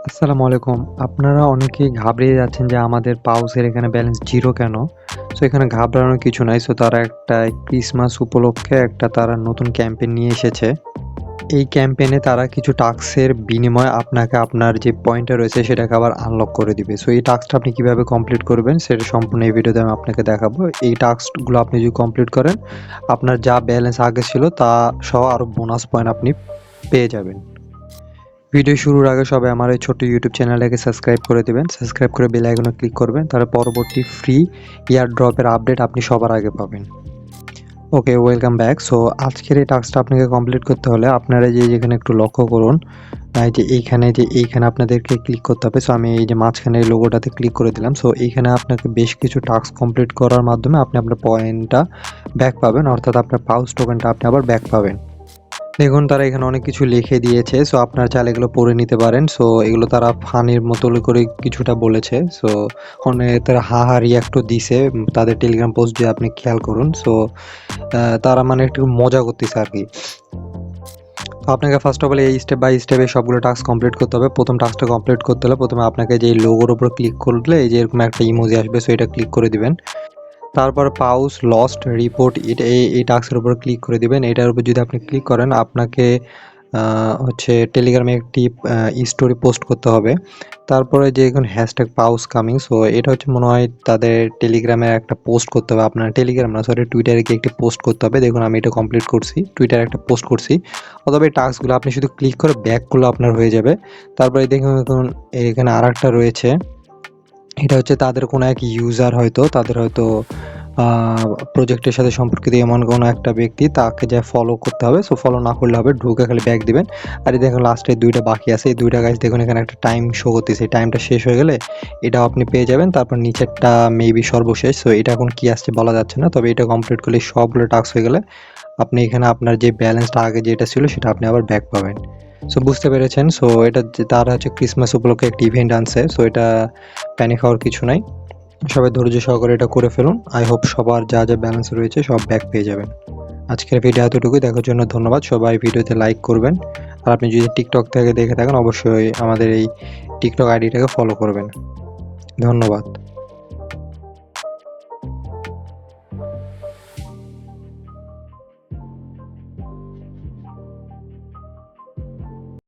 আসসালামু আলাইকুম। আপনারা অনেকেই ঘাবড়িয়ে যাচ্ছেন যে আমাদের পাউসের এখানে ব্যালেন্স 0 কেন? সো এখানে ঘাবড়ানোর কিছু নাই। সো তারা একটা ক্রিসমাস উপলক্ষে তারা নতুন ক্যাম্পেইন নিয়ে এসেছে। এই ক্যাম্পেইনে তারা কিছু টাস্কের বিনিময়ে আপনাকে আপনার যে পয়েন্টটা রয়েছে সেটাকে আবার আনলক করে দিবে। সো এই টাস্কটা আপনি কিভাবে কমপ্লিট করবেন সেটা সম্পূর্ণ এই ভিডিওতে আমি আপনাকে দেখাবো। এই টাস্কগুলো আপনি যদি কমপ্লিট করেন, আপনার যা ব্যালেন্স আগে ছিল তা সহ আরও বোনাস পয়েন্ট আপনি পেয়ে যাবেন। ভিডিও শুরুর আগে সবাই আমার এই ছোট্ট ইউটিউব চ্যানেলটাকে সাবস্ক্রাইব করে দেবেন। সাবস্ক্রাইব করে বেল আইকনে ক্লিক করবেন, তাহলে পরবর্তী ফ্রি ইয়ার ড্রপের আপডেট আপনি সবার আগে পাবেন। ওকে, ওয়েলকাম ব্যাক। সো আজকের এই টাস্কটা আপনাকে কমপ্লিট করতে হলে আপনারা যেখানে একটু লক্ষ্য করুন, এইখানে আপনাদেরকে ক্লিক করতে হবে। সো আমি এই যে মাঝখানে এই লোগোটাতে ক্লিক করে দিলাম। সো এইখানে আপনাকে বেশ কিছু টাস্ক কমপ্লিট করার মাধ্যমে আপনি আপনার পয়েন্টটা ব্যাক পাবেন, অর্থাৎ আপনার পাউস টোকেনটা আপনি আবার ব্যাক পাবেন। দেখুন তারা এখানে অনেক কিছু লিখে দিয়েছে। সো আপনারা চাইলে এগুলো পড়ে নিতে পারেন। সো এগুলো তারা ফানির মতো করে কিছুটা বলেছে। সো তারা হা রিয়াক্টও দিছে তাদের টেলিগ্রাম পোস্ট দিয়ে আপনি খেয়াল করুন। সো তারা মানে একটু মজা করতেছে আর কি। তো আপনাকে ফার্স্ট অফ অল এই স্টেপ বাই স্টেপে সবগুলো টাস্ক কমপ্লিট করতে হবে। প্রথম টাস্কটা কমপ্লিট করতে হলে প্রথমে আপনাকে যে লোগোর উপর ক্লিক করলে এই যে এরকম একটা ইমোজি আসবে, সো এটা ক্লিক করে দিবেন। তারপর পাউস লস্ট রিপোর্ট এই টাস্কের উপর ক্লিক করে দিবেন। এটার উপর যদি আপনি ক্লিক করেন আপনাকে টেলিগ্রামে একটি স্টোরি পোস্ট করতে হবে। তারপরে যে এখন হ্যাশট্যাগ পাউস কামিং, সো এটা মনে হয় তাদের টেলিগ্রামে একটা পোস্ট করতে হবে। আপনার টেলিগ্রাম না, সরি, টুইটারে গিয়ে একটি পোস্ট করতে হবে। দেখুন আমি এটা কমপ্লিট করছি, টুইটারে একটা পোস্ট করছি। অথবা এই টাস্কগুলো আপনি শুধু ক্লিক করে ব্যাক করলে আপনার হয়ে যাবে। তারপরে দেখুন এখানে আর একটা রয়েছে, এটা তাদের কোনো এক ইউজার তাদের প্রজেক্টের সাথে সম্পর্কিত এমন কোনো একটা ব্যক্তি, তাকে যা ফলো করতে হবে। সো ফলো না করলে হবে, ঢুকে খালি ব্যাক দিবেন। আর এই দেখুন লাস্টে 2টা বাকি আছে, এই 2টা গাছ দেখুন এখানে একটা টাইম শো করতেছে। এই টাইমটা শেষ হয়ে গেলে এটাও আপনি পেয়ে যাবেন। তারপর নিচেরটা মেবি সর্বশেষ। সো এটা এখন কি আসছে বলা যাচ্ছে না, তবে এটা কমপ্লিট করলে সবগুলো টাস্ক হয়ে গেলে আপনি এখানে আপনার যে ব্যালেন্সটা আগে যেটা ছিল সেটা আপনি আবার ব্যাক পাবেন। সো বুঝতে পেরেছেন। সো এটা তারা ক্রিসমাস উপলক্ষে একটা ইভেন্ট আনছে। সো এটা প্যানিক হওয়ার কিছু নাই, সবাই ধৈর্য সহকারে এটা করে ফেলুন। আই হোপ সবার যা যা ব্যালেন্স রয়েছে সব ব্যাক পেয়ে যাবেন। আজকের ভিডিও এতটুকুই, দেখার জন্য ধন্যবাদ। সবাই ভিডিওতে লাইক করবেন, আর আপনি যদি টিকটক থেকে দেখে থাকেন অবশ্যই আমাদের এই টিকটক আইডিটাকে ফলো করবেন। ধন্যবাদ।